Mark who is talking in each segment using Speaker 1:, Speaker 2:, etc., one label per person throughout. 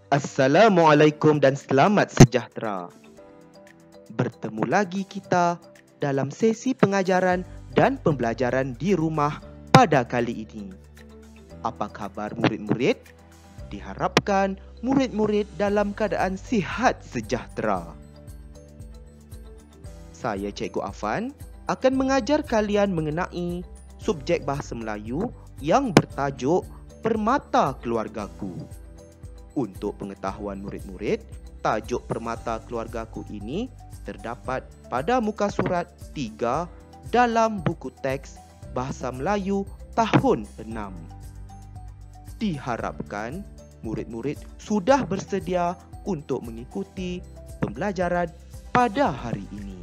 Speaker 1: Assalamualaikum dan selamat sejahtera. Bertemu lagi kita dalam sesi pengajaran dan pembelajaran di rumah pada kali ini. Apa khabar murid-murid? Diharapkan murid-murid dalam keadaan sihat sejahtera. Saya Cikgu Afan akan mengajar kalian mengenai subjek bahasa Melayu yang bertajuk Permata Keluargaku. Untuk pengetahuan murid-murid, tajuk Permata Keluargaku ini terdapat pada muka surat 3 dalam buku teks Bahasa Melayu tahun 6. Diharapkan murid-murid sudah bersedia untuk mengikuti pembelajaran pada hari ini.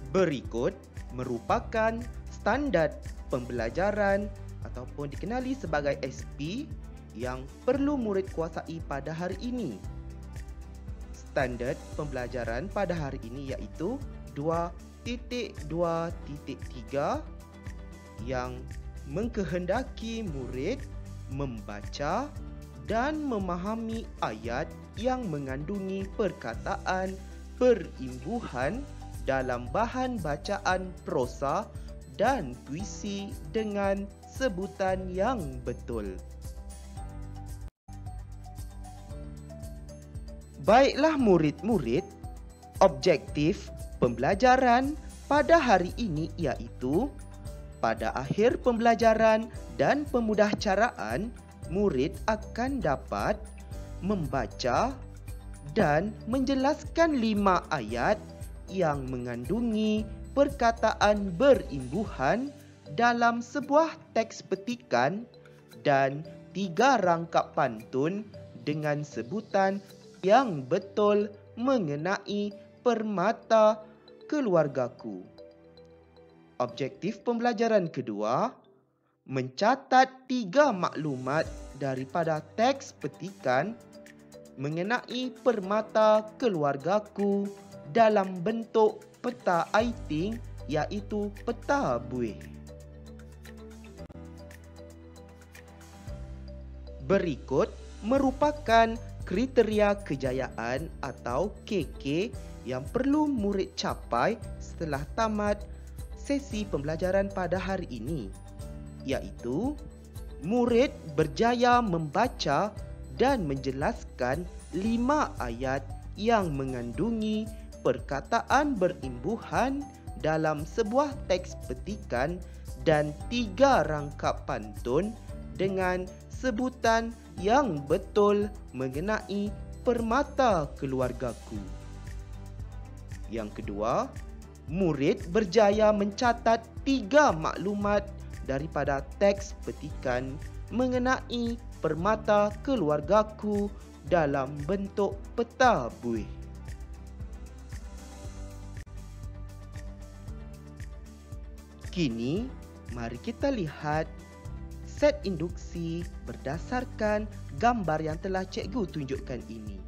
Speaker 1: Berikut merupakan standard pembelajaran ataupun dikenali sebagai SP yang perlu murid kuasai pada hari ini. Standard pembelajaran pada hari ini iaitu 2.2.3 yang mengkehendaki murid membaca dan memahami ayat yang mengandungi perkataan berimbuhan dalam bahan bacaan prosa dan puisi dengan sebutan yang betul. Baiklah murid-murid, objektif pembelajaran pada hari ini iaitu pada akhir pembelajaran dan pemudahcaraan, murid akan dapat membaca dan menjelaskan 5 ayat yang mengandungi perkataan berimbuhan dalam sebuah teks petikan dan 3 rangkap pantun dengan sebutan yang betul mengenai permata keluargaku. Objektif pembelajaran kedua, mencatat 3 maklumat daripada teks petikan mengenai permata keluargaku dalam bentuk peta aiting iaitu peta buih. Berikut merupakan kriteria kejayaan atau KK yang perlu murid capai setelah tamat sesi pembelajaran pada hari ini, iaitu murid berjaya membaca dan menjelaskan 5 ayat yang mengandungi perkataan berimbuhan dalam sebuah teks petikan dan 3 rangkap pantun dengan sebutan yang betul mengenai permata keluargaku. Yang kedua, murid berjaya mencatat 3 maklumat daripada teks petikan mengenai permata keluargaku dalam bentuk peta buih. Kini, mari kita lihat set induksi berdasarkan gambar yang telah cikgu tunjukkan ini.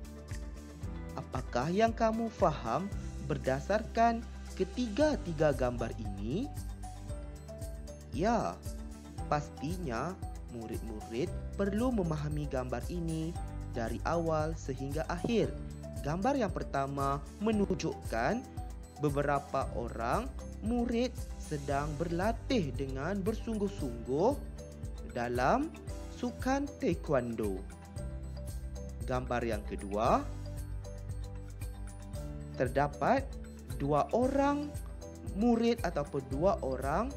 Speaker 1: Apakah yang kamu faham berdasarkan ketiga-tiga gambar ini? Ya, pastinya murid-murid perlu memahami gambar ini dari awal sehingga akhir. Gambar yang pertama menunjukkan beberapa orang murid sedang berlatih dengan bersungguh-sungguh dalam sukan taekwondo. Gambar yang kedua, terdapat 2 orang murid ataupun 2 orang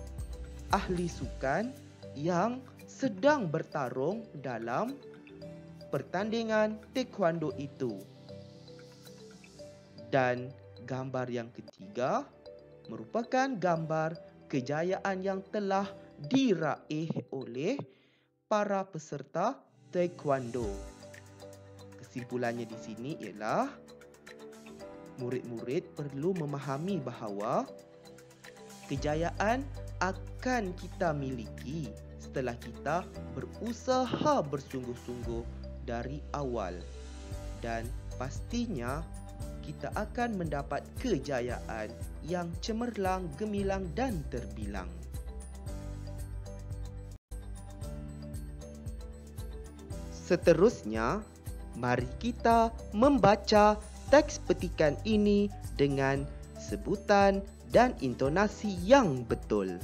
Speaker 1: ahli sukan yang sedang bertarung dalam pertandingan taekwondo itu. Dan gambar yang ketiga merupakan gambar kejayaan yang telah diraih oleh para peserta taekwondo. Kesimpulannya di sini ialah murid-murid perlu memahami bahawa kejayaan akan kita miliki setelah kita berusaha bersungguh-sungguh dari awal, dan pastinya kita akan mendapat kejayaan yang cemerlang, gemilang dan terbilang. Seterusnya, mari kita membaca teks petikan ini dengan sebutan dan intonasi yang betul.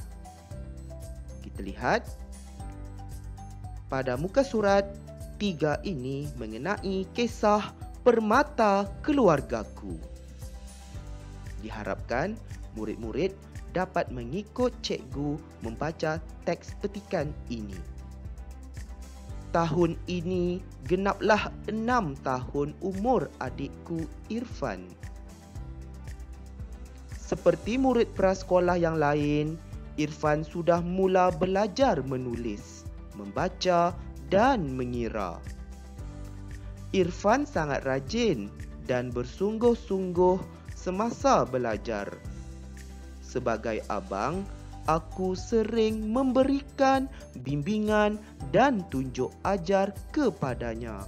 Speaker 1: Kita lihat pada muka surat 3 ini mengenai kisah permata keluargaku. Diharapkan murid-murid dapat mengikut cikgu membaca teks petikan ini. Tahun ini genaplah 6 tahun umur adikku Irfan. Seperti murid prasekolah yang lain, Irfan sudah mula belajar menulis, membaca dan mengira. Irfan sangat rajin dan bersungguh-sungguh semasa belajar. Sebagai abang, aku sering memberikan bimbingan dan tunjuk ajar kepadanya.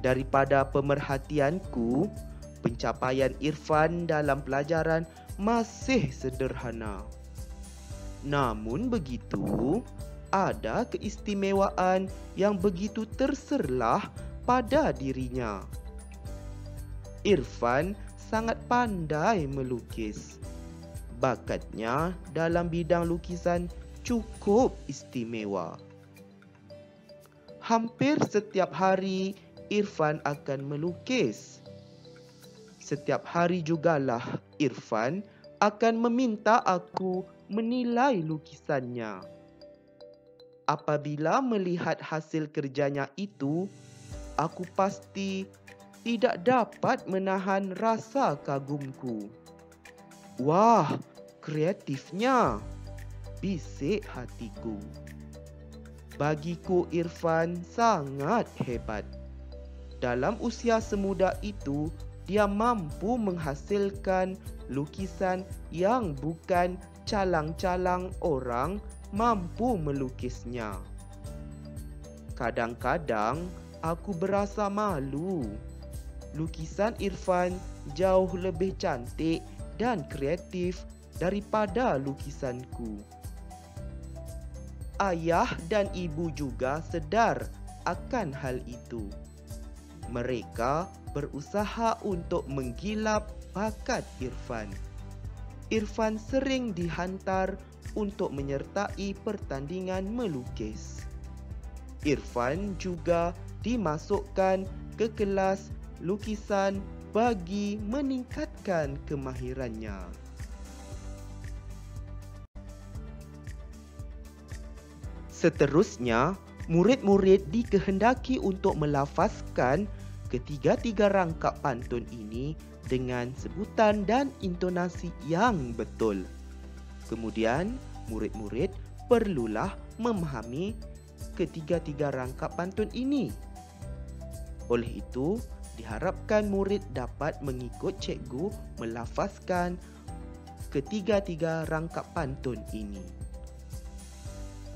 Speaker 1: Daripada pemerhatianku, pencapaian Irfan dalam pelajaran masih sederhana. Namun begitu, ada keistimewaan yang begitu terserlah pada dirinya. Irfan sangat pandai melukis. Bakatnya dalam bidang lukisan cukup istimewa. Hampir setiap hari Irfan akan melukis. Setiap hari jugalah Irfan akan meminta aku menilai lukisannya. Apabila melihat hasil kerjanya itu, aku pasti tidak dapat menahan rasa kagumku. Wah, kreatifnya, bisik hatiku. Bagiku Irfan sangat hebat. Dalam usia semuda itu, dia mampu menghasilkan lukisan yang bukan calang-calang orang mampu melukisnya. Kadang-kadang aku berasa malu. Lukisan Irfan jauh lebih cantik dan kreatif daripada lukisanku. Ayah dan ibu juga sedar akan hal itu. Mereka berusaha untuk menggilap bakat Irfan. Irfan sering dihantar untuk menyertai pertandingan melukis. Irfan juga dimasukkan ke kelas lukisan bagi meningkatkan kemahirannya. Seterusnya, murid-murid dikehendaki untuk melafazkan ketiga-tiga rangkap pantun ini dengan sebutan dan intonasi yang betul. Kemudian, murid-murid perlulah memahami ketiga-tiga rangkap pantun ini. Oleh itu, diharapkan murid dapat mengikut cikgu melafazkan ketiga-tiga rangkap pantun ini.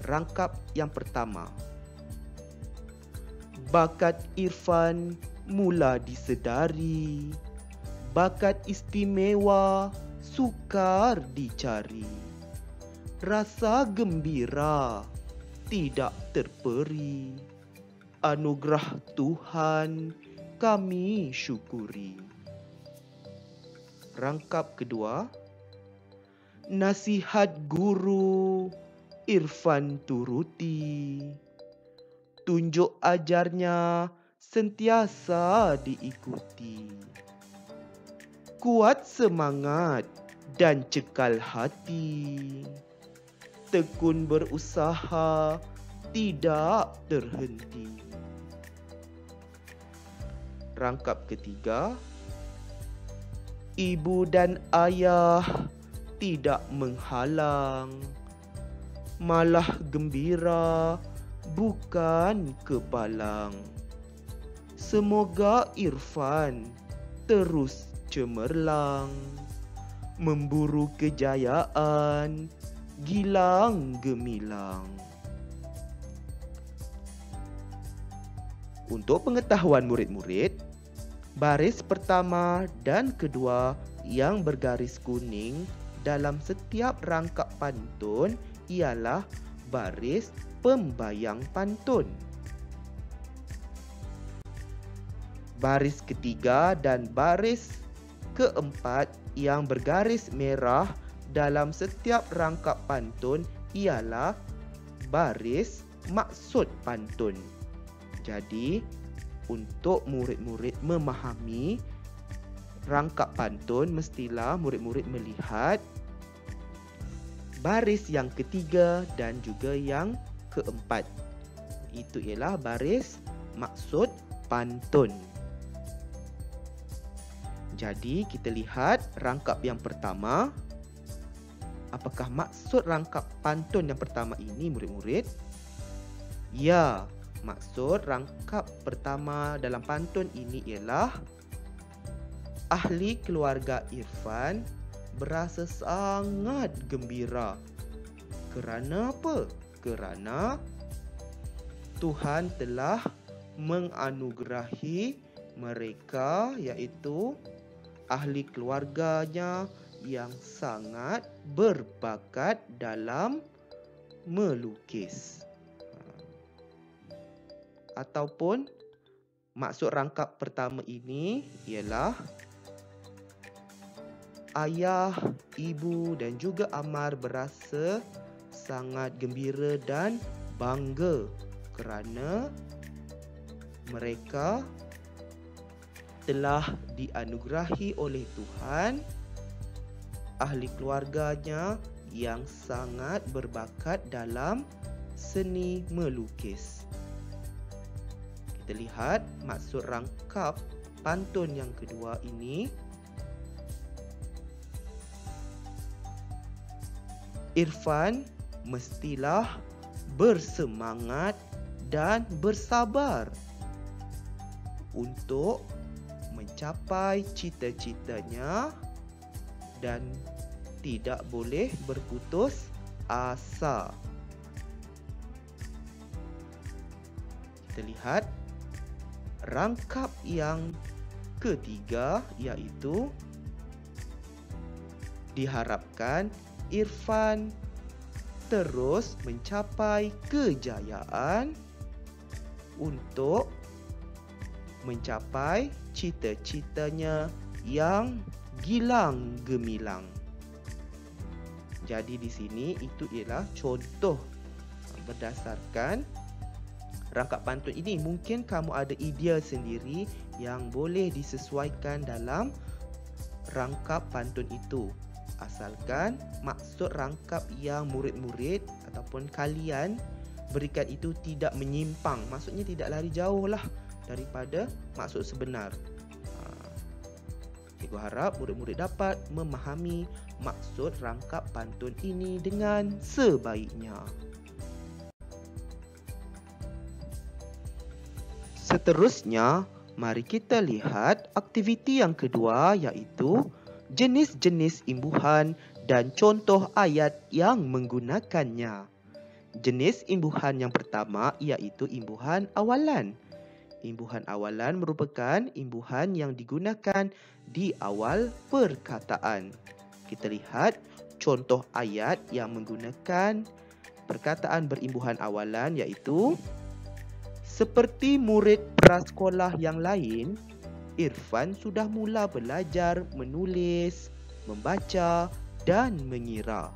Speaker 1: Rangkap yang pertama. Bakat Irfan mula disedari. Bakat istimewa sukar dicari. Rasa gembira tidak terperi. Anugerah Tuhan kami syukuri. Rangkap kedua. Nasihat guru Irfan turuti. Tunjuk ajarnya sentiasa diikuti. Kuat semangat dan cekal hati. Tekun berusaha tidak terhenti. Rangkap ketiga. Ibu dan ayah tidak menghalang. Malah gembira bukan kepalang. Semoga Irfan terus cemerlang, memburu kejayaan, gilang gemilang. Untuk pengetahuan murid-murid, baris pertama dan kedua yang bergaris kuning dalam setiap rangkap pantun ialah baris pembayang pantun. baris ketiga dan baris keempat yang bergaris merah dalam setiap rangkap pantun ialah baris maksud pantun. Jadi, untuk murid-murid memahami rangkap pantun, mestilah murid-murid melihat baris yang ketiga dan juga yang keempat. Itu ialah baris maksud pantun. Jadi, kita lihat rangkap yang pertama. Apakah maksud rangkap pantun yang pertama ini, murid-murid? Ya, maksud rangkap pertama dalam pantun ini ialah ahli keluarga Irfan berasa sangat gembira. Kerana apa? Kerana Tuhan telah menganugerahi mereka, iaitu ahli keluarganya yang sangat berbakat dalam melukis. Ataupun maksud rangkap pertama ini ialah ayah, ibu dan juga Amar berasa sangat gembira dan bangga kerana mereka telah dianugerahi oleh Tuhan ahli keluarganya yang sangat berbakat dalam seni melukis. Kita lihat maksud rangkap pantun yang kedua ini. Irfan mestilah bersemangat dan bersabar untuk mencapai cita-citanya dan tidak boleh berputus asa. Kita lihat rangkap yang ketiga, iaitu diharapkan Irfan terus mencapai kejayaan untuk mencapai cita-citanya yang gilang gemilang. Jadi di sini itu ialah contoh berdasarkan rangkap pantun ini. Mungkin kamu ada idea sendiri yang boleh disesuaikan dalam rangkap pantun itu. Asalkan maksud rangkap yang murid-murid ataupun kalian berikan itu tidak menyimpang. Maksudnya tidak lari jauh lah daripada maksud sebenar. Cikgu harap murid-murid dapat memahami maksud rangkap pantun ini dengan sebaiknya. Seterusnya, mari kita lihat aktiviti yang kedua, iaitu jenis-jenis imbuhan dan contoh ayat yang menggunakannya. Jenis imbuhan yang pertama iaitu imbuhan awalan. Imbuhan awalan merupakan imbuhan yang digunakan di awal perkataan. Kita lihat contoh ayat yang menggunakan perkataan berimbuhan awalan, iaitu seperti murid prasekolah yang lain, Irfan sudah mula belajar menulis, membaca dan mengira.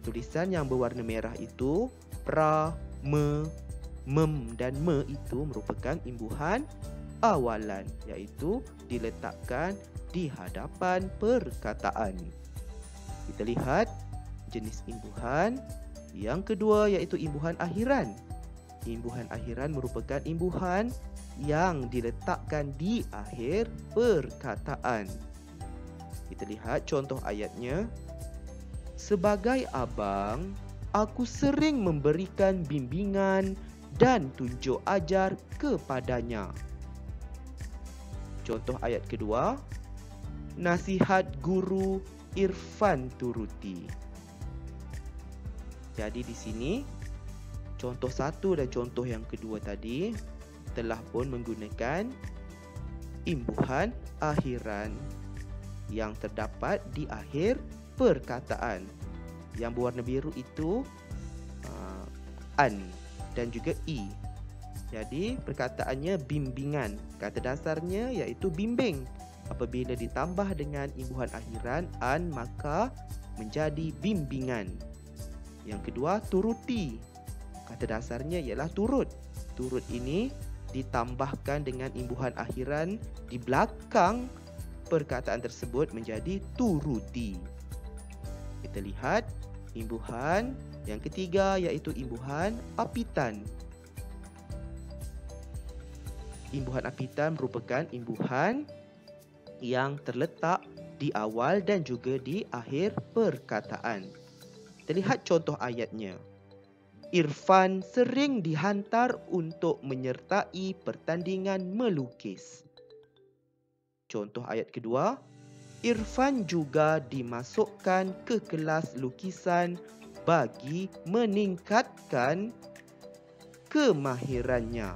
Speaker 1: Tulisan yang berwarna merah itu pra, me, mem dan me itu merupakan imbuhan awalan, iaitu diletakkan di hadapan perkataan. Kita lihat jenis imbuhan yang kedua, iaitu imbuhan akhiran. Imbuhan akhiran merupakan imbuhan yang diletakkan di akhir perkataan. Kita lihat contoh ayatnya. Sebagai abang, aku sering memberikan bimbingan dan tunjuk ajar kepadanya. Contoh ayat kedua, nasihat guru Irfan turuti. Jadi di sini contoh satu dan contoh yang kedua tadi telah pun menggunakan imbuhan akhiran yang terdapat di akhir perkataan. Yang berwarna biru itu an dan juga i. Jadi perkataannya bimbingan. Kata dasarnya iaitu bimbing. Apabila ditambah dengan imbuhan akhiran an, maka menjadi bimbingan. Yang kedua, turuti. Kata dasarnya ialah turut. Turut ini ditambahkan dengan imbuhan akhiran di belakang perkataan tersebut menjadi turuti. Kita lihat imbuhan yang ketiga iaitu imbuhan apitan. Imbuhan apitan merupakan imbuhan yang terletak di awal dan juga di akhir perkataan. Kita lihat contoh ayatnya. Irfan sering dihantar untuk menyertai pertandingan melukis. Contoh ayat kedua. Irfan juga dimasukkan ke kelas lukisan bagi meningkatkan kemahirannya.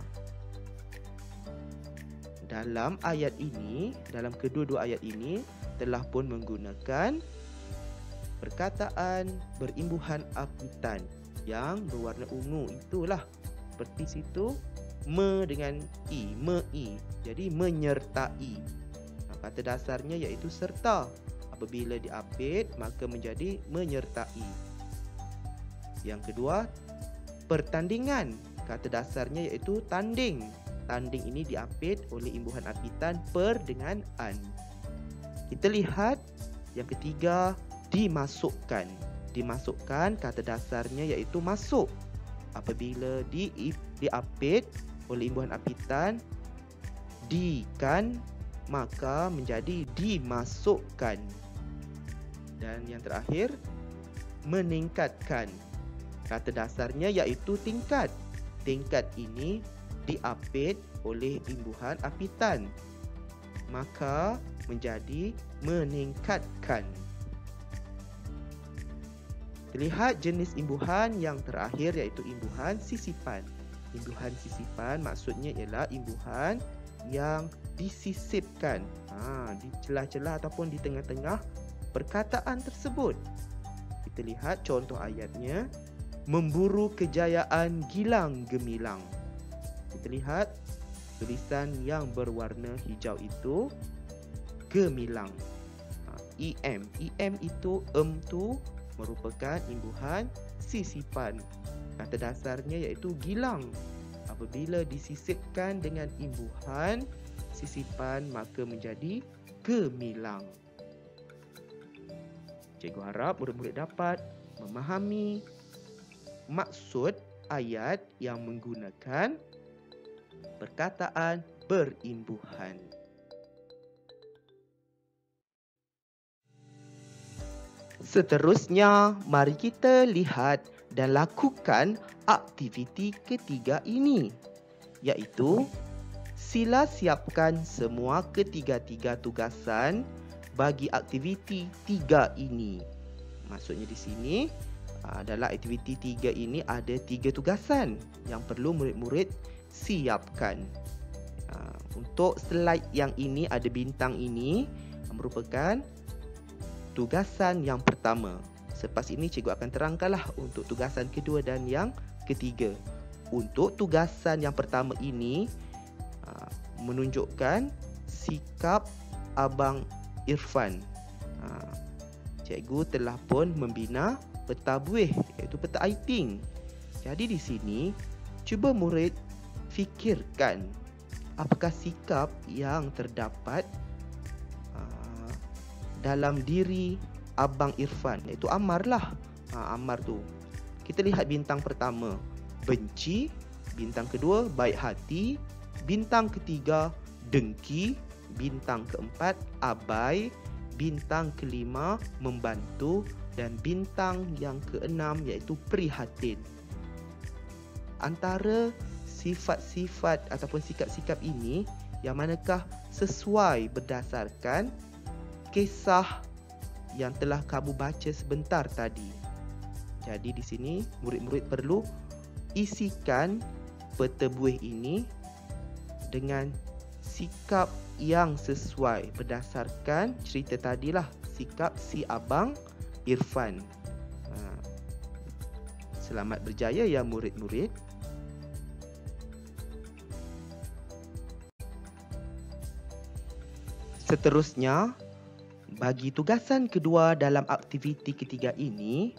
Speaker 1: Dalam ayat ini, dalam kedua-dua ayat ini telah pun menggunakan perkataan berimbuhan apitan yang berwarna ungu. Itulah seperti situ dengan i, me-i. Jadi menyertai. Kata dasarnya iaitu serta. Apabila diapit maka menjadi menyertai. Yang kedua, pertandingan. Kata dasarnya iaitu tanding. Tanding ini diapit oleh imbuhan apitan per dengan an. Kita lihat yang ketiga, dimasukkan. Dimasukkan kata dasarnya iaitu masuk. Apabila diapit oleh imbuhan apitan di kan, maka menjadi dimasukkan. Dan yang terakhir, meningkatkan. Kata dasarnya iaitu tingkat. Tingkat ini diapit oleh imbuhan apitan, maka menjadi meningkatkan. Lihat jenis imbuhan yang terakhir iaitu imbuhan sisipan. Imbuhan sisipan maksudnya ialah imbuhan yang disisipkan di celah-celah ataupun di tengah-tengah perkataan tersebut. Kita lihat contoh ayatnya. Memburu kejayaan gilang gemilang. Kita lihat tulisan yang berwarna hijau itu gemilang. EM itu tu merupakan imbuhan sisipan. Kata dasarnya iaitu gilang. Apabila disisipkan dengan imbuhan sisipan maka menjadi gemilang. Cikgu harap murid-murid dapat memahami maksud ayat yang menggunakan perkataan berimbuhan. Seterusnya, mari kita lihat dan lakukan aktiviti ketiga ini, iaitu sila siapkan semua ketiga-tiga tugasan bagi aktiviti 3 ini. Maksudnya di sini, dalam aktiviti 3 ini ada 3 tugasan yang perlu murid-murid siapkan. Untuk slide yang ini ada bintang ini merupakan tugasan yang pertama. Selepas ini cikgu akan terangkanlah untuk tugasan kedua dan yang ketiga. Untuk tugasan yang pertama ini menunjukkan sikap Abang Irfan. Cikgu telah pun membina peta buih iaitu peta Aiting. Jadi di sini cuba murid fikirkan apakah sikap yang terdapat dalam diri Abang Irfan, iaitu Ammar lah. Ammar tu. Kita lihat bintang pertama, benci. Bintang kedua, baik hati. Bintang ketiga, dengki. Bintang keempat, abai. Bintang kelima, membantu. Dan bintang yang keenam iaitu prihatin. Antara sifat-sifat ataupun sikap-sikap ini, yang manakah sesuai berdasarkan kisah yang telah kamu baca sebentar tadi. Jadi di sini murid-murid perlu isikan peta buih ini dengan sikap yang sesuai berdasarkan cerita tadilah, sikap si Abang Irfan. Selamat berjaya ya murid-murid. Seterusnya, bagi tugasan kedua dalam aktiviti ketiga ini,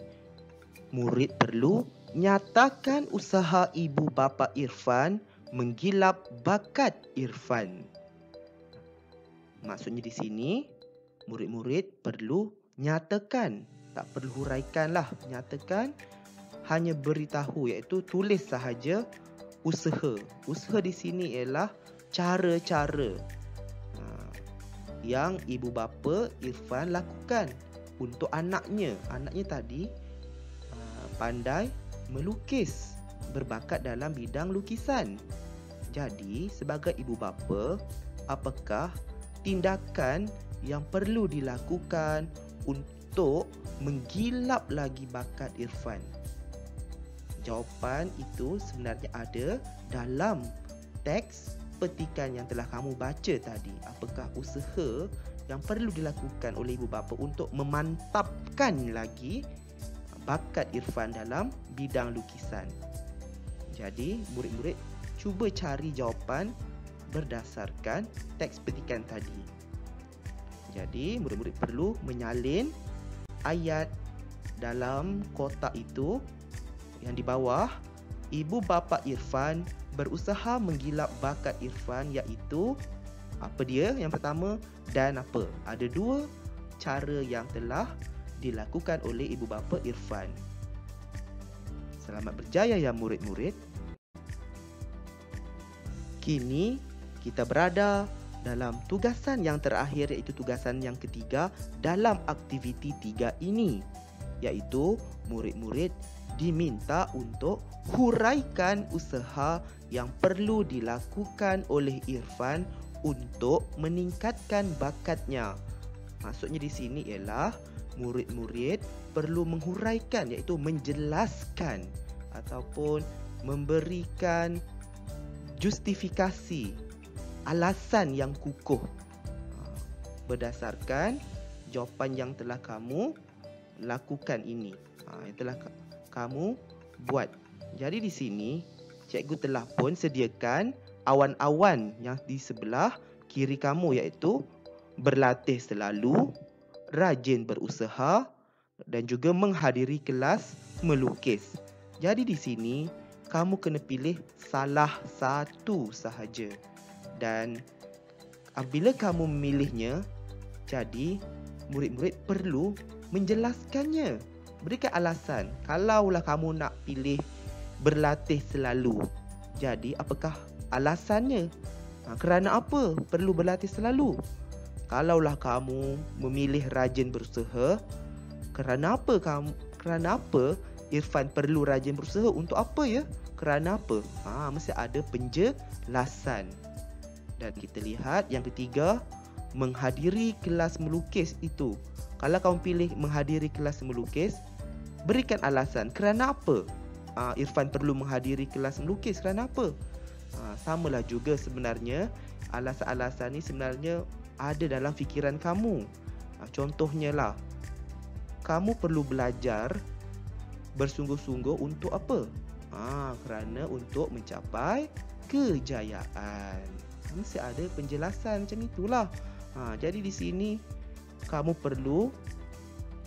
Speaker 1: murid perlu nyatakan usaha ibu bapa Irfan menggilap bakat Irfan. Maksudnya di sini, murid-murid perlu nyatakan, tak perlu huraikanlah, nyatakan, hanya beritahu iaitu tulis sahaja usaha. Usaha di sini ialah cara-cara yang ibu bapa Irfan lakukan untuk anaknya. Anaknya tadi pandai melukis, berbakat dalam bidang lukisan. Jadi, sebagai ibu bapa, apakah tindakan yang perlu dilakukan untuk menggilap lagi bakat Irfan? Jawapan itu sebenarnya ada dalam teks petikan yang telah kamu baca tadi. Apakah usaha yang perlu dilakukan oleh ibu bapa untuk memantapkan lagi bakat Irfan dalam bidang lukisan? Jadi, murid-murid cuba cari jawapan berdasarkan teks petikan tadi. Jadi, murid-murid perlu menyalin ayat dalam kotak itu yang di bawah. Ibu bapa Irfan berusaha menggilap bakat Irfan, iaitu apa dia? Yang pertama, dan apa? Ada dua cara yang telah dilakukan oleh ibu bapa Irfan. Selamat berjaya ya murid-murid. Kini kita berada dalam tugasan yang terakhir, iaitu tugasan yang ketiga dalam aktiviti 3 ini, iaitu murid-murid diminta untuk huraikan usaha yang perlu dilakukan oleh Irfan untuk meningkatkan bakatnya. Maksudnya di sini ialah murid-murid perlu menghuraikan, iaitu menjelaskan ataupun memberikan justifikasi, alasan yang kukuh berdasarkan jawapan yang telah kamu lakukan ini, yang telah kamu buat. Jadi di sini cikgu telah pun sediakan awan-awan yang di sebelah kiri kamu, iaitu berlatih selalu, rajin berusaha dan juga menghadiri kelas melukis. Jadi di sini kamu kena pilih salah satu sahaja. Dan apabila kamu memilihnya, jadi murid-murid perlu menjelaskannya. Berikan alasan. Kalaulah kamu nak pilih berlatih selalu, jadi apakah alasannya? Kerana apa perlu berlatih selalu? Kalaulah kamu memilih rajin berusaha, kerana apa Irfan perlu rajin berusaha? Untuk apa ya? Kerana apa? Mesti ada penjelasan. Dan kita lihat yang ketiga, menghadiri kelas melukis itu. Kalau kamu pilih menghadiri kelas melukis, berikan alasan. Kerana apa Irfan perlu menghadiri kelas melukis? Kerana apa? Samalah juga sebenarnya, alasan-alasan ni sebenarnya ada dalam fikiran kamu. Contohnya lah, kamu perlu belajar bersungguh-sungguh untuk apa? Kerana untuk mencapai kejayaan. Mesti ada penjelasan macam itulah. Jadi di sini kamu perlu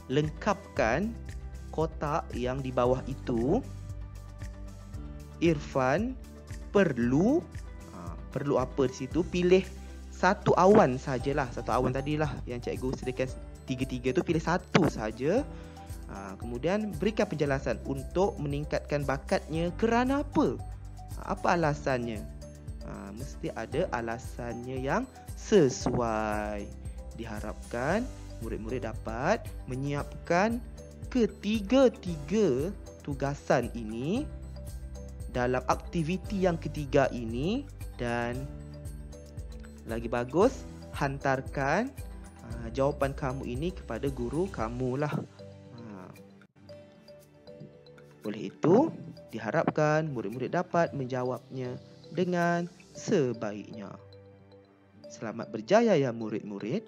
Speaker 1: lengkapkan kotak yang di bawah itu. Irfan perlu apa di situ? Pilih satu awan sajalah. Satu awan tadilah yang cikgu sediakan tiga-tiga tu, pilih satu saja. Kemudian berikan penjelasan untuk meningkatkan bakatnya. Kerana apa? Apa alasannya? Mesti ada alasannya yang sesuai. Diharapkan murid-murid dapat menyiapkan ketiga-tiga tugasan ini dalam aktiviti yang ketiga ini, dan lagi bagus hantarkan jawapan kamu ini kepada guru kamu lah. Oleh itu, diharapkan murid-murid dapat menjawabnya dengan sebaiknya. Selamat berjaya ya murid-murid.